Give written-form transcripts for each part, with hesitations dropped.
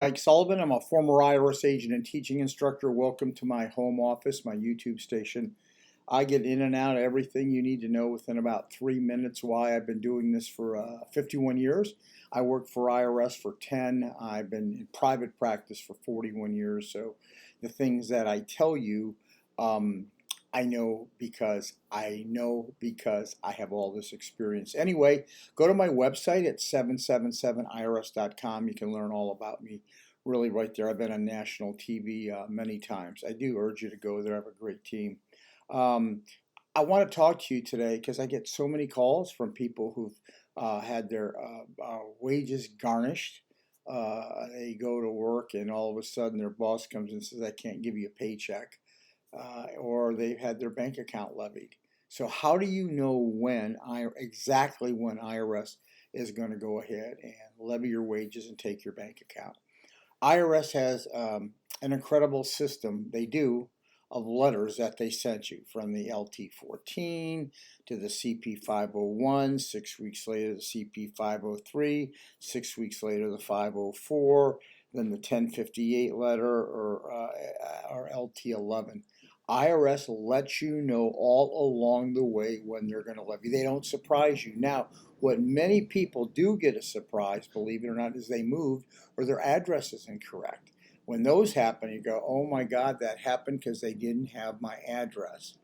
Mike Sullivan. I'm a former IRS agent and teaching instructor. Welcome to my home office, my YouTube station. I get in and out of everything you need to know within about 3 minutes. Why I've been doing this for 51 years. I worked for IRS for 10. I've been in private practice for 41 years. So the things that I tell you, um, I know because I have all this experience. Anyway, go to my website at 777irs.com. You can learn all about me really right there. I've been on national TV many times. I do urge you to go there. I have a great team. Um, I want to talk to you today because I get so many calls from people who've had their wages garnished. They go to work and all of a sudden their boss comes and says, I can't give you a paycheck. Or they've had their bank account levied. So how do you know exactly when IRS is going to go ahead and levy your wages and take your bank account? IRS has an incredible system, they do, of letters that they sent you, from the LT14 to the CP501, 6 weeks later the CP503, 6 weeks later the 504, then the 1058 letter or LT11. IRS lets you know all along the way when they're going to levy. They don't surprise you. Now, what many people do get a surprise, believe it or not, is they moved or their address is incorrect. When those happen, you go, oh my God, that happened because they didn't have my address.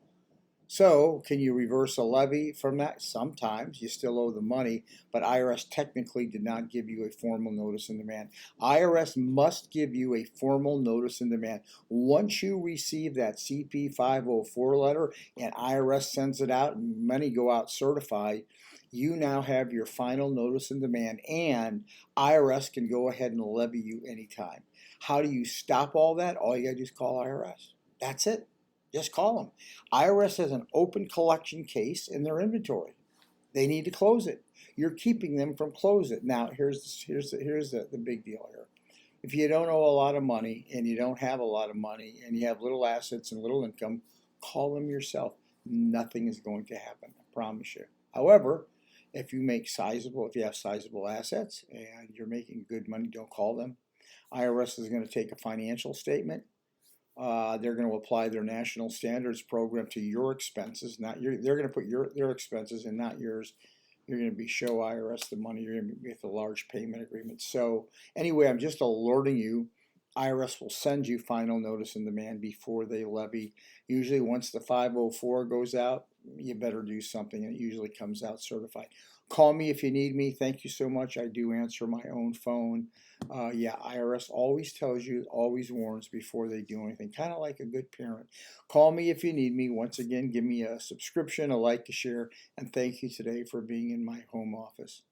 So, can you reverse a levy from that? Sometimes you still owe the money, but IRS technically did not give you a formal notice in demand. IRS must give you a formal notice in demand. Once you receive that CP 504 letter and IRS sends it out, and many go out certified, you now have your final notice in demand, and IRS can go ahead and levy you anytime. How do you stop all that? All you got to do is call IRS. That's it. Just call them. IRS has an open collection case in their inventory. They need to close it. You're keeping them from close it. Now, here's the big deal here. If you don't owe a lot of money and you don't have a lot of money and you have little assets and little income, call them yourself. Nothing is going to happen. I promise you. However, if you have sizable assets and you're making good money, don't call them. IRS is going to take a financial statement. They're going to apply their national standards program to your expenses, not your. They're going to put their expenses and not yours. You're going to show IRS the money. You're going to be with a large payment agreement. So anyway, I'm just alerting you. IRS will send you final notice in demand before they levy. Usually, once the 504 goes out, you better do something. It usually comes out certified. Call me if you need me. Thank you so much. I do answer my own phone. Yeah, IRS always tells you, always warns before they do anything, kind of like a good parent. Call me if you need me. Once again, give me a subscription, a like, a share, and thank you today for being in my home office.